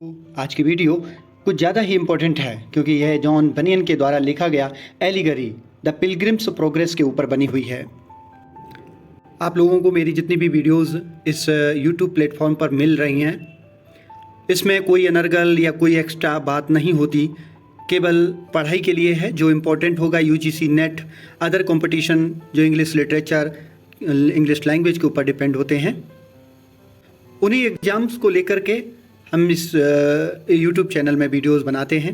आज की वीडियो कुछ ज़्यादा ही इम्पोर्टेंट है क्योंकि यह जॉन बनियन के द्वारा लिखा गया एलिगरी द पिलग्रिम्स प्रोग्रेस के ऊपर बनी हुई है। आप लोगों को मेरी जितनी भी वीडियोस इस यूट्यूब प्लेटफॉर्म पर मिल रही हैं, इसमें कोई अनर्गल या कोई एक्स्ट्रा बात नहीं होती, केवल पढ़ाई के लिए है। जो इम्पोर्टेंट होगा UGCNET, अदर कंपटीशन जो इंग्लिश लिटरेचर, इंग्लिश लैंग्वेज के ऊपर डिपेंड होते हैं, उन्हीं एग्ज़ाम्स को लेकर के हम इस यूट्यूब चैनल में वीडियोस बनाते हैं।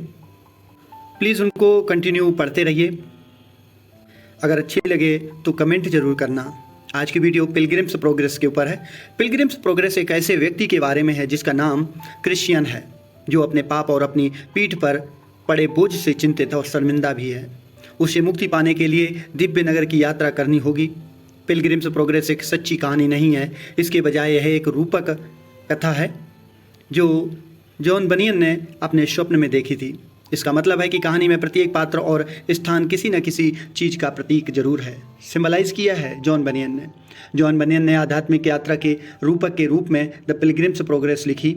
प्लीज़ उनको कंटिन्यू पढ़ते रहिए। अगर अच्छे लगे तो कमेंट ज़रूर करना। आज की वीडियो पिलग्रिम्स प्रोग्रेस के ऊपर है। पिलग्रिम्स प्रोग्रेस एक ऐसे व्यक्ति के बारे में है जिसका नाम क्रिश्चियन है, जो अपने पाप और अपनी पीठ पर पड़े बोझ से चिंतित और शर्मिंदा भी है। उसे मुक्ति पाने के लिए दिव्य नगर की यात्रा करनी होगी। पिलग्रिम्स प्रोग्रेस एक सच्ची कहानी नहीं है, इसके बजाय यह एक रूपक कथा है जो जॉन बनियन ने अपने स्वप्न में देखी थी। इसका मतलब है कि कहानी में प्रत्येक पात्र और स्थान किसी न किसी चीज़ का प्रतीक जरूर है, सिंबलाइज किया है जॉन बनियन ने आध्यात्मिक यात्रा के रूपक के रूप में द पिलग्रिम्स प्रोग्रेस लिखी।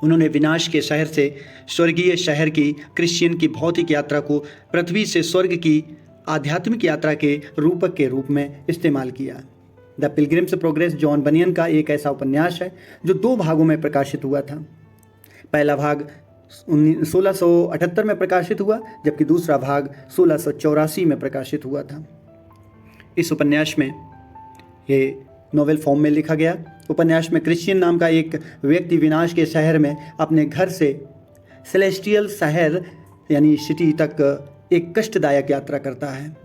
उन्होंने विनाश के शहर से स्वर्गीय शहर की, क्रिश्चियन की भौतिक यात्रा को पृथ्वी से स्वर्ग की आध्यात्मिक यात्रा के रूपक के रूप में इस्तेमाल किया। द पिलग्रिम्स प्रोग्रेस जॉन बनियन का एक ऐसा उपन्यास है जो 2 भागों में प्रकाशित हुआ था। पहला भाग 1678 में प्रकाशित हुआ, जबकि दूसरा भाग 1684 में प्रकाशित हुआ था। इस उपन्यास में ये नोवेल फॉर्म में लिखा गया। उपन्यास में क्रिश्चियन नाम का एक व्यक्ति विनाश के शहर में अपने घर से सेलेस्टियल शहर यानी सिटी तक एक कष्टदायक यात्रा करता है।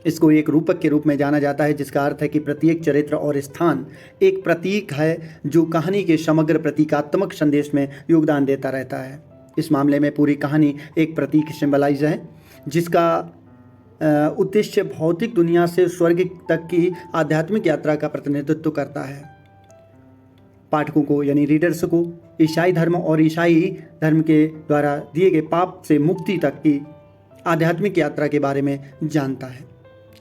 इसको एक रूपक के रूप में जाना जाता है, जिसका अर्थ है कि प्रत्येक चरित्र और स्थान एक प्रतीक है जो कहानी के समग्र प्रतीकात्मक संदेश में योगदान देता रहता है। इस मामले में पूरी कहानी एक प्रतीक सिंबलाइज है, जिसका उद्देश्य भौतिक दुनिया से स्वर्ग तक की आध्यात्मिक यात्रा का प्रतिनिधित्व करता है। पाठकों को यानी रीडर्स को ईसाई धर्म और ईसाई धर्म के द्वारा दिए गए पाप से मुक्ति तक की आध्यात्मिक यात्रा के बारे में जानता है।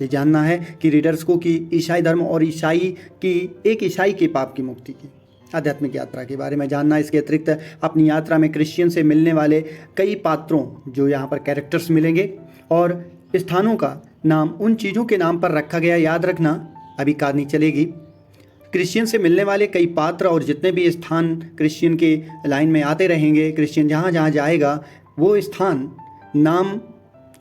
ये जानना है कि रीडर्स को कि ईसाई धर्म और ईसाई की एक ईसाई के पाप की मुक्ति की आध्यात्मिक यात्रा के बारे में जानना। इसके अतिरिक्त अपनी यात्रा में क्रिश्चियन से मिलने वाले कई पात्रों, जो यहाँ पर कैरेक्टर्स मिलेंगे, और स्थानों का नाम उन चीज़ों के नाम पर रखा गया। याद रखना, अभी कहानी चलेगी। क्रिश्चियन से मिलने वाले कई पात्र और जितने भी स्थान क्रिश्चियन के लाइन में आते रहेंगे, क्रिश्चियन जहाँ जहाँ जाएगा वो स्थान, नाम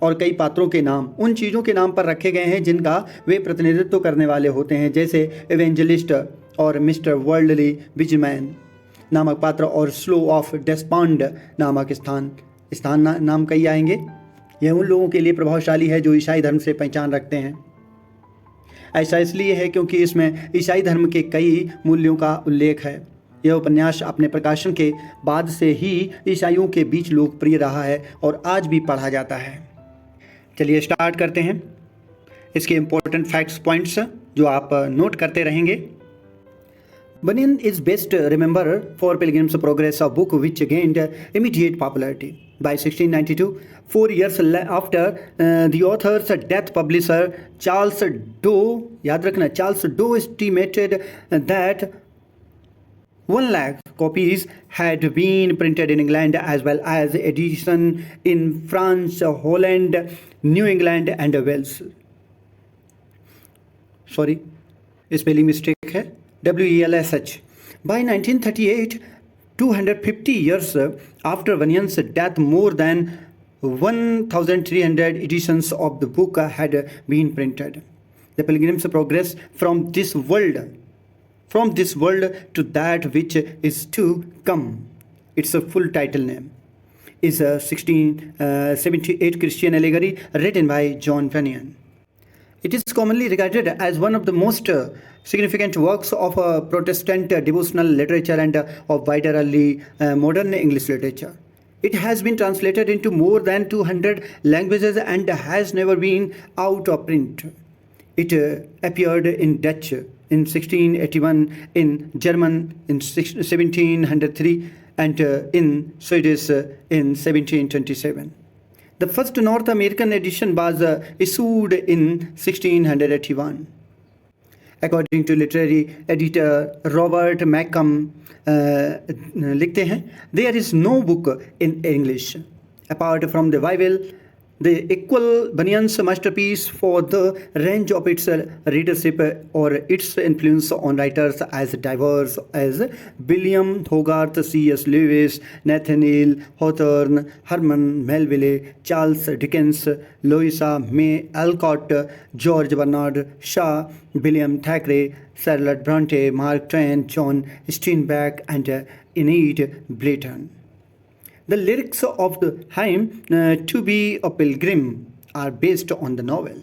और कई पात्रों के नाम उन चीज़ों के नाम पर रखे गए हैं जिनका वे प्रतिनिधित्व करने वाले होते हैं, जैसे एवेंजलिस्ट और मिस्टर वर्ल्डली बिजमैन नामक पात्र और स्लो ऑफ डेस्पॉन्ड नामक स्थान नाम कई आएंगे। यह उन लोगों के लिए प्रभावशाली है जो ईसाई धर्म से पहचान रखते हैं। ऐसा इसलिए है क्योंकि इसमें ईसाई धर्म के कई मूल्यों का उल्लेख है। यह उपन्यास अपने प्रकाशन के बाद से ही ईसाइयों के बीच लोकप्रिय रहा है और आज भी पढ़ा जाता है। चलिए स्टार्ट करते हैं। इसके इम्पोर्टेंट फैक्ट्स पॉइंट्स जो आप नोट करते रहेंगे। Bunyan is best remembered for Pilgrim's Progress, a book which gained immediate popularity. By 1692, 4 years after the author's death, publisher Charles Doe, याद रखना, Charles Doe estimated that 1 lakh copies had been printed in England, as well as edition in France, Holland, New England and Wales. Sorry, spelling mistake है, WELSH. By 1938, 250 years after Bunyan's death, more than 1,300 editions of the book had been printed. The Pilgrim's Progress from this world to that which is to come. Its a full title name is a 1678 Christian allegory written by John Bunyan. It is commonly regarded as one of the most significant works of Protestant devotional literature and of wider early modern English literature. It has been translated into more than 200 languages and has never been out of print. It appeared in Dutch in 1681, in German in 1703, and in Swedish in 1727. The first North American edition was issued in 1681. According to literary editor Robert Mackham, लिखते हैं, there is no book in English apart from the Bible the equal Bunyan's masterpiece for the range of its readership or its influence on writers as diverse as William Hogarth, C.S. Lewis, Nathaniel Hawthorne, Herman Melville, Charles Dickens, Louisa May Alcott, George Bernard Shaw, William Thackeray, Charlotte Bronte, Mark Twain, John Steinbeck, and Enid Blyton. The lyrics of the hymn To Be a Pilgrim are based on the novel.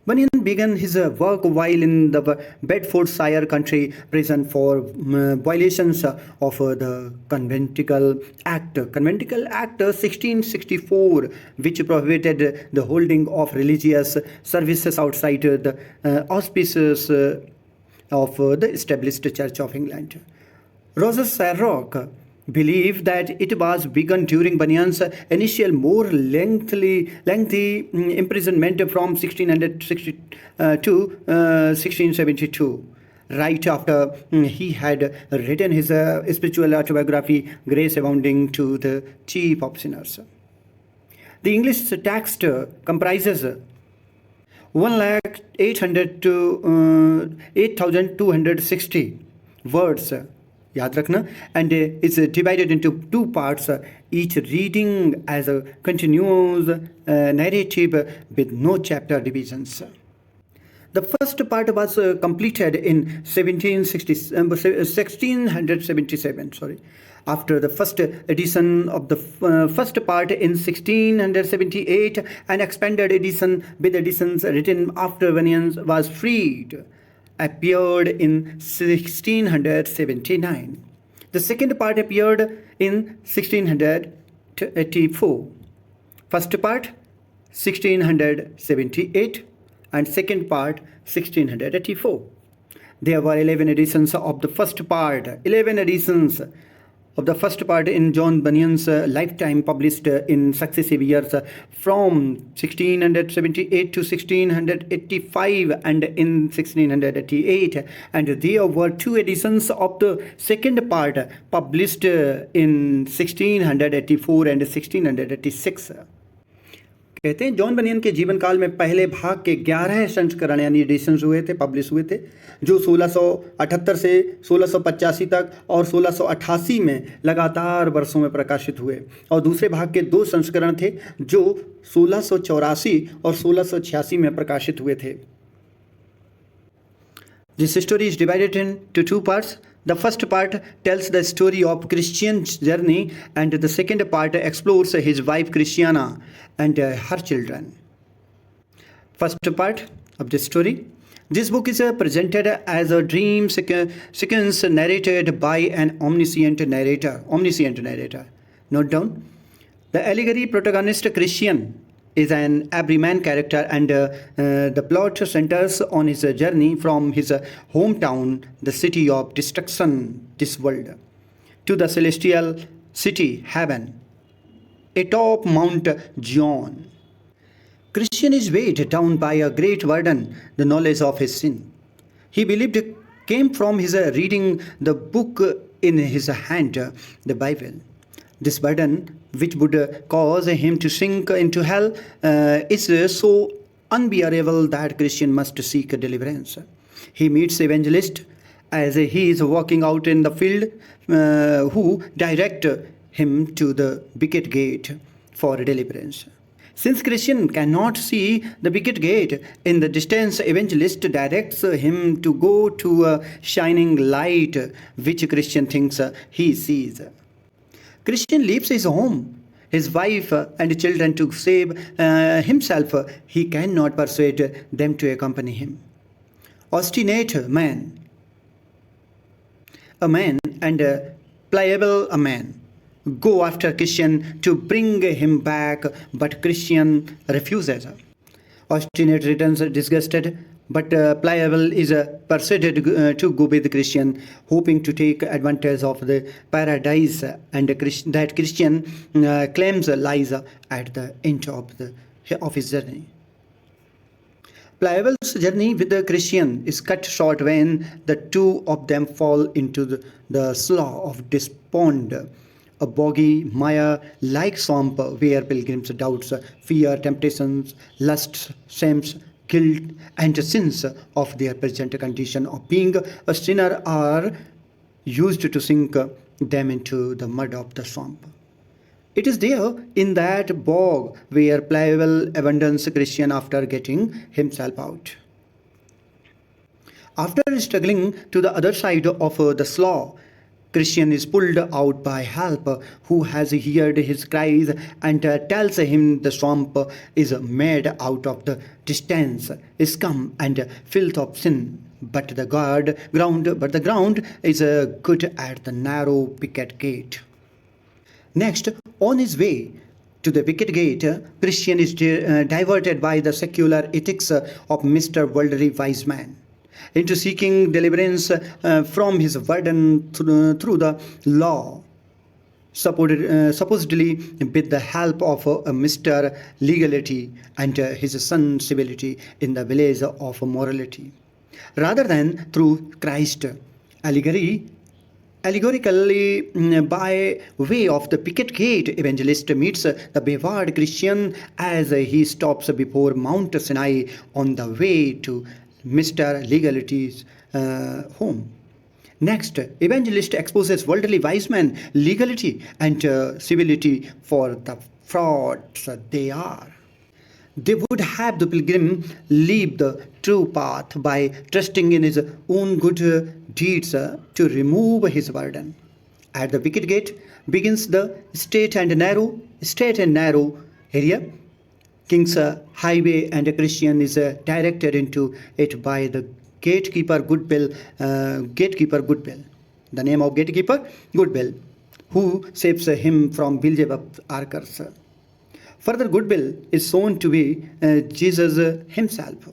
Bunyan began his work while in the Bedfordshire country prison for violations of the Conventicle Act 1664, which prohibited the holding of religious services outside the auspices of the established Church of England. Roger Sharrock believe that it was begun during Bunyan's initial more lengthy imprisonment from 1660 to 1672, right after he had written his spiritual autobiography Grace Abounding to the Chief of Sinners. The English text comprises 1,800 to 8,260 words, याद रखना, and it's divided into two parts, each reading as a continuous narrative with no chapter divisions. The first part was completed in 1677. After the first edition of the first part in 1678, an expanded edition with additions written after Bunyan was freed appeared in 1679. The second part appeared in 1684. First part 1678 and second part 1684. There were 11 editions of the first part. 11 editions of the first part in John Bunyan's lifetime, published in successive years from 1678 to 1685 and in 1688, and there were two editions of the second part published in 1684 and 1686. कहते हैं John बनियन के जीवन काल में पहले भाग के 11 संस्करण यानी एडिशंस हुए थे, पब्लिश हुए थे, जो 1678 से 1685 तक और 1688 में लगातार वर्षों में प्रकाशित हुए, और दूसरे भाग के 2 संस्करण थे जो 1684 और 1686 में प्रकाशित हुए थे. This story is divided into 2 parts. The first part tells the story of Christian's journey, and the second part explores his wife Christiana and her children. First part of the story. This book is presented as a dream sequence narrated by an omniscient narrator. Note down. The allegory protagonist Christian is an everyman character, and the plot centers on his journey from his hometown, the city of destruction, this world, to the celestial city, heaven, atop Mount Zion. Christian is weighed down by a great burden, the knowledge of his sin. He believed came from his reading the book in his hand, the Bible. This burden, which would cause him to sink into hell, is so unbearable that Christian must seek deliverance. He meets evangelist as he is walking out in the field, who direct him to the wicket gate for deliverance. Since Christian cannot see the wicket gate in the distance, evangelist directs him to go to a shining light which Christian thinks he sees. Christian leaves his home, his wife and children to save himself. He cannot persuade them to accompany him. Obstinate man, a man and pliable a man, go after Christian to bring him back, but Christian refuses. Obstinate returns disgusted, but pliable is persuaded to go with Christian, hoping to take advantage of the paradise and that Christian claims lies at the end of his journey. Pliable's journey with the Christian is cut short when the two of them fall into the slough of despond, a boggy, mire-like swamp where pilgrims' doubts, fear, temptations, lusts, shames, guilt, and sins of their present condition of being a sinner are used to sink them into the mud of the swamp. It is there in that bog where Pliable abandons Christian after getting himself out. After struggling to the other side of the slough, Christian is pulled out by help who has heard his cries and tells him the swamp is made out of the distance, scum and filth of sin. But the ground is good at the narrow picket gate. Next, on his way to the wicket gate, Christian is diverted by the secular ethics of Mr. Worldly Wise Man into seeking deliverance from his burden through the law, supposedly with the help of Mr. Legality and his son Civility in the village of morality, rather than through Christ. Allegorically, by way of the picket gate, evangelist meets the wayward Christian as he stops before Mount Sinai on the way to Mr. Legality's home. Next, evangelist exposes worldly wise man, legality, and civility for the frauds they are. They would have the pilgrim leave the true path by trusting in his own good deeds to remove his burden. At the wicket gate begins the straight and narrow area. King's Highway, and a Christian is directed into it by the gatekeeper Goodwill. The name of gatekeeper Goodwill, who saves him from Beelzebub's archers. Further, Goodwill is shown to be Jesus himself.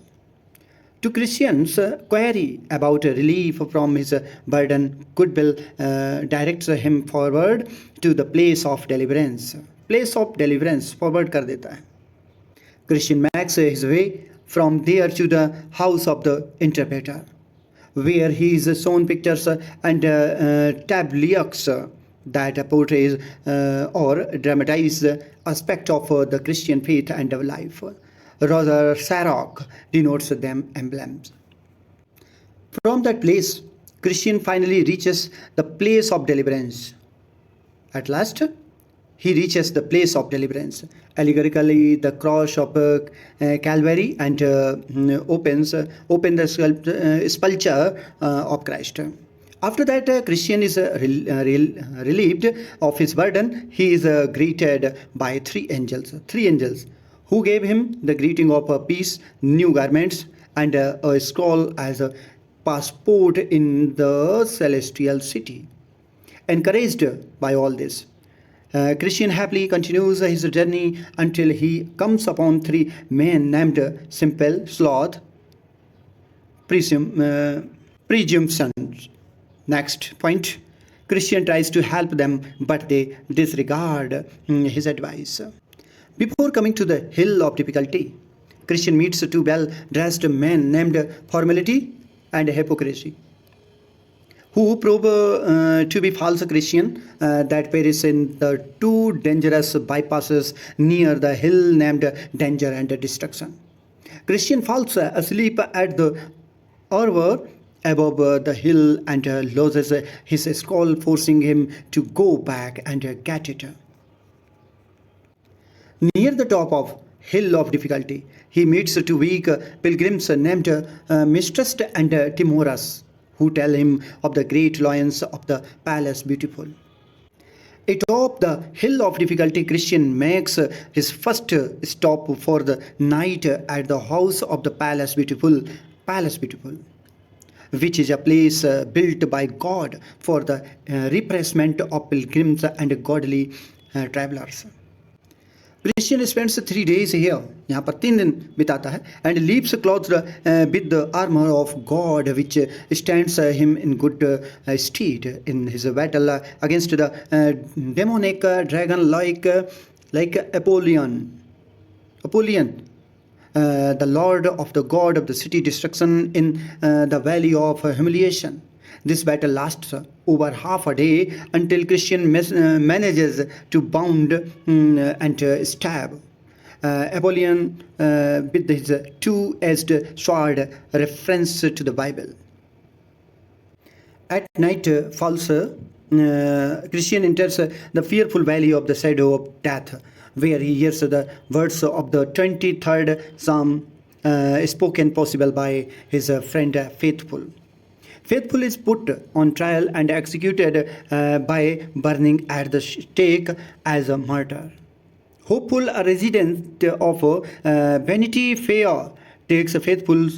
To Christians' query about relief from his burden, Goodwill directs him forward to the place of deliverance. Forward कर देता है. Christian makes his way from there to the house of the interpreter, where he is shown pictures and tableaux that portrays or dramatize aspect of the Christian faith and life. Rather, Sarok denotes them emblems. From that place, Christian finally reaches the place of deliverance. At last, he reaches the place of deliverance, allegorically the cross of Calvary, and open the sepulchre of Christ. After that, Christian is relieved of his burden. He is greeted by three angels, who gave him the greeting of peace, new garments, and a scroll as a passport in the celestial city. Encouraged by all this, Christian happily continues his journey until he comes upon three men named Simple, Sloth, Presumptions. Next point, Christian tries to help them, but they disregard his advice. Before coming to the hill of difficulty, Christian meets two well-dressed men named Formality and Hypocrisy, who prove to be false Christian that perish in the two dangerous bypasses near the hill named Danger and Destruction. Christian falls asleep at the arbor above the hill and loses his scroll, forcing him to go back and get it. Near the top of hill of difficulty, he meets two weak pilgrims named Mistrust and Timoras, who tell him of the great lions of the Palace Beautiful. Atop the hill of difficulty, Christian makes his first stop for the night at the house of the Palace Beautiful, which is a place built by God for the refreshment of pilgrims and godly travelers. Christian spends 3 days here, यहाँ पर 3 दिन बिताता है, and leaves clothed with the armor of God, which stands him in good stead in his battle against the demonic dragon like Apollyon, the Lord of the God of the city destruction in the valley of humiliation. This battle lasts over half a day until Christian manages to bound and stab Apollyon with his two-edged sword, reference to the Bible. At night falls, Christian enters the fearful valley of the shadow of death, where he hears the words of the 23rd Psalm spoken possible by his friend Faithful. Faithful is put on trial and executed by burning at the stake as a martyr. Hopeful, a resident of Vanity Fair, takes Faithful's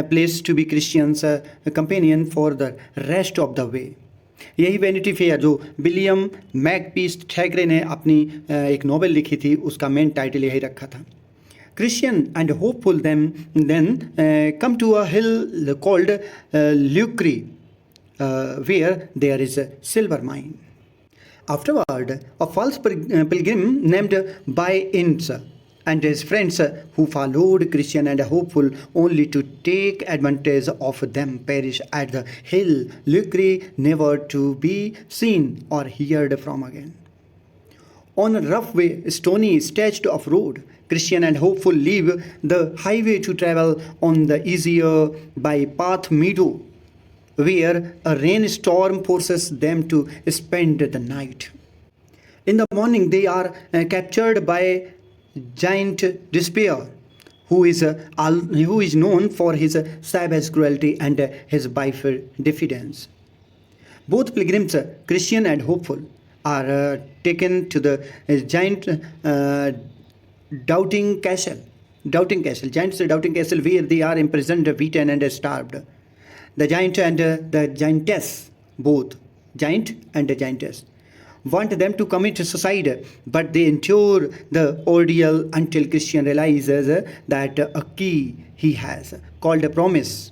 place to be Christian's companion for the rest of the way. यही vanity fair जो William मैकपीस ठैकरे ने अपनी एक novel लिखी थी, उसका main title यही रखा था. Christian and hopeful then come to a hill called Lucre, where there is a silver mine. Afterward, a false pilgrim named Bunyan and his friends who followed Christian and hopeful only to take advantage of them perish at the hill Lucre, never to be seen or heard from again. On a rough way, stony stretch of road, Christian and hopeful leave the highway to travel on the easier by path meadow, where a rainstorm forces them to spend the night. In the morning, they are captured by giant Despair, who is known for his savage cruelty and his bifid diffidence. Both pilgrims, Christian and hopeful, are taken to the giant doubting castle, giant's doubting castle, where they are imprisoned, beaten and starved. The giant and the giantess, both giant and the giantess, want them to commit suicide, but they endure the ordeal until Christian realizes that a key he has, called a promise,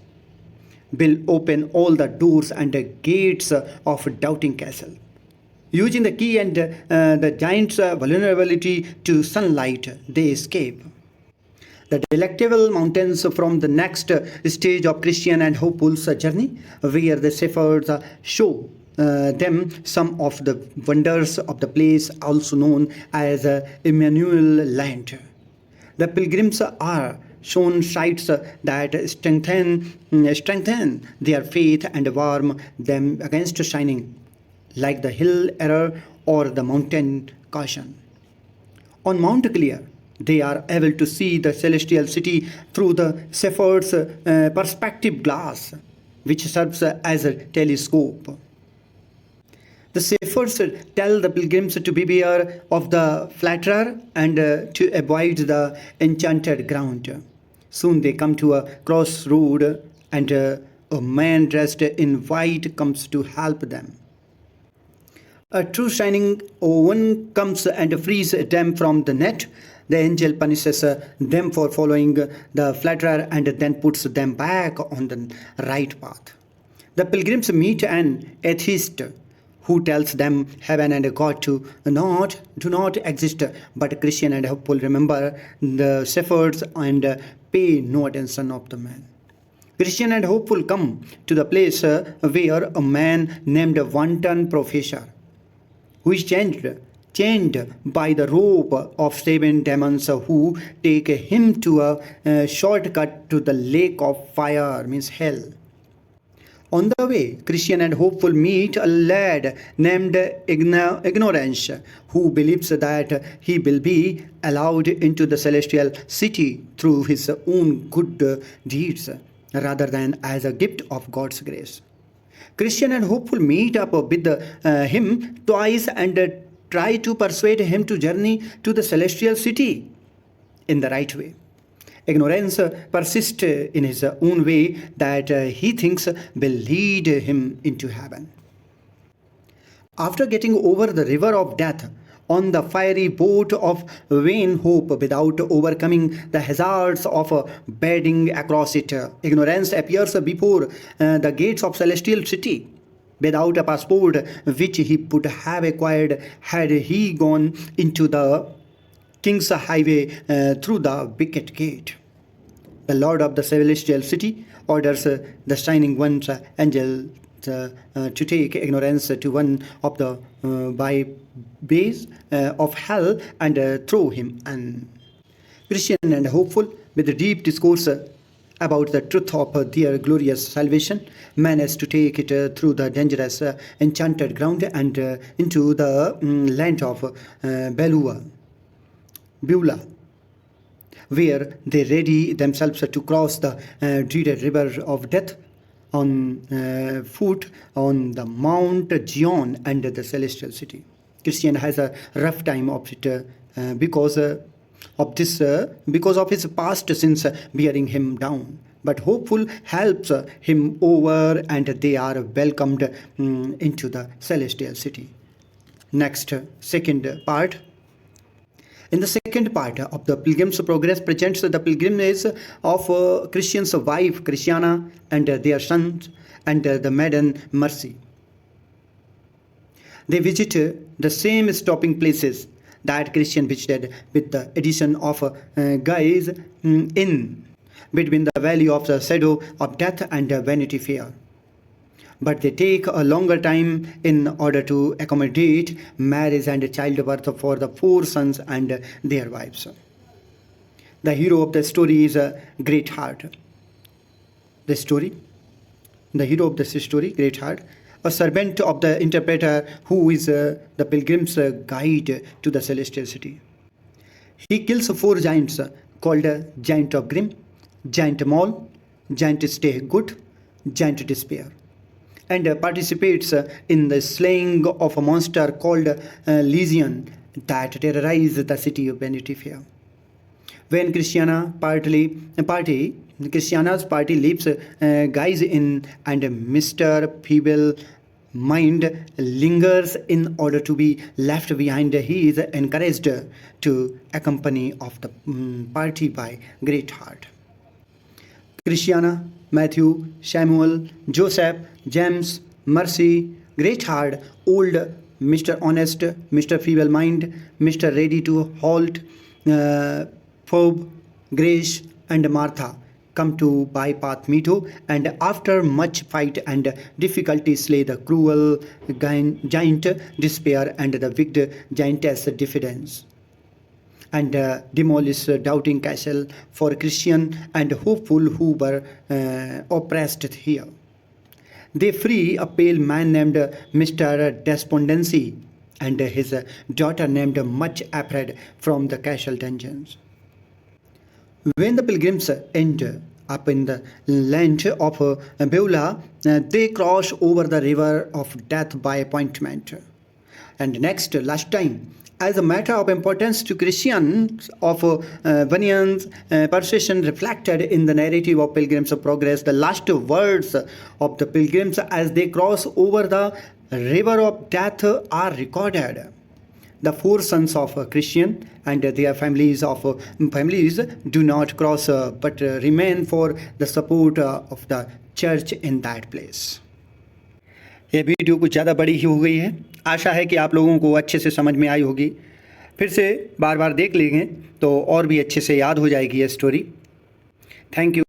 will open all the doors and the gates of doubting castle. Using the key and the giant's vulnerability to sunlight, they escape. The delectable mountains from the next stage of Christian and hopeful's journey, where the shepherds show them some of the wonders of the place, also known as Emmanuel Land. The pilgrims are shown sights that strengthen their faith and warm them against shining, like the hill error or the mountain caution. On Mount Clear, they are able to see the celestial city through the shepherd's perspective glass, which serves as a telescope. The shepherds tell the pilgrims to beware of the flatterer and to avoid the enchanted ground. Soon they come to a crossroad, and a man dressed in white comes to help them. A true shining one comes and frees them from the net. The angel punishes them for following the flatterer and then puts them back on the right path. The pilgrims meet an atheist who tells them heaven and God do not exist, but Christian and hopeful remember the shepherds and pay no attention of the man. Christian and hopeful come to the place where a man named Wanton Professor, who is chained by the rope of 7 demons who take him to a shortcut to the lake of fire, means hell. On the way, Christian and hopeful meet a lad named Ignorance, who believes that he will be allowed into the celestial city through his own good deeds, rather than as a gift of God's grace. Christian and hopeful meet up with him twice and try to persuade him to journey to the celestial city in the right way. Ignorance persists in his own way that he thinks will lead him into heaven. After getting over the river of death on the fiery boat of vain hope without overcoming the hazards of wading across it, Ignorance appears before the gates of celestial city without a passport which he would have acquired had he gone into the King's Highway through the wicket gate. The Lord of the Celestial City orders the Shining One's angel to take ignorance to one of the byways of hell and throw him in. Christian and hopeful, with a deep discourse about the truth of their glorious salvation, managed to take it through the dangerous enchanted ground and into the land of Beulah, where they ready themselves to cross the dreaded river of death on foot on the Mount Zion and the Celestial City. Christian has a rough time of it because of his past sins bearing him down. But hopeful helps him over, and they are welcomed into the Celestial City. Next, second part. In the second part of the Pilgrim's Progress presents the pilgrimage of Christian's wife Christiana and their sons and the maiden Mercy. They visit the same stopping places that Christian visited, with the addition of Guy's Inn between the valley of the shadow of death and Vanity Fair. But they take a longer time in order to accommodate marriage and childbirth for the 4 sons and their wives. The hero of the story is Greatheart. The hero of the story, Greatheart, a servant of the interpreter who is the pilgrim's guide to the Celestial City. He kills 4 giants called Giant of Grim, Giant Maul, Giant Stay Good, Giant Despair, and participates in the slaying of a monster called Legion that terrorizes the city of Vanity Fair. When Christiana's party leaves Guy's Inn and Mr. Feeble Mind lingers in order to be left behind, he is encouraged to accompany of the party by Greatheart. Christiana, Matthew, Samuel, Joseph, James, Mercy, Greatheart, Old Mr. Honest, Mr. Feeble Mind, Mr. Ready to Halt, Phoebe, Grace, and Martha come to bypath Meadow, and after much fight and difficulty slay the cruel giant Despair and the wicked giantess Diffidence, and demolish Doubting Castle for Christian and hopeful who were oppressed here. They free a pale man named Mr. Despondency and his daughter named Much Afraid from the castle dungeons. When the pilgrims end up in the land of Beulah, they cross over the river of death by appointment. And next, last time, as a matter of importance to Christians of Bunyan's persuasion reflected in the narrative of Pilgrim's Progress, the last words of the pilgrims as they cross over the river of death are recorded. The 4 sons of Christian and their families do not cross but remain for the support of the church in that place. ये video कुछ ज़्यादा बड़ी ही हो गई है। आशा है कि आप लोगों को अच्छे से समझ में आई होगी। फिर से बार बार देख लेंगे तो और भी अच्छे से याद हो जाएगी ये स्टोरी। Thank you.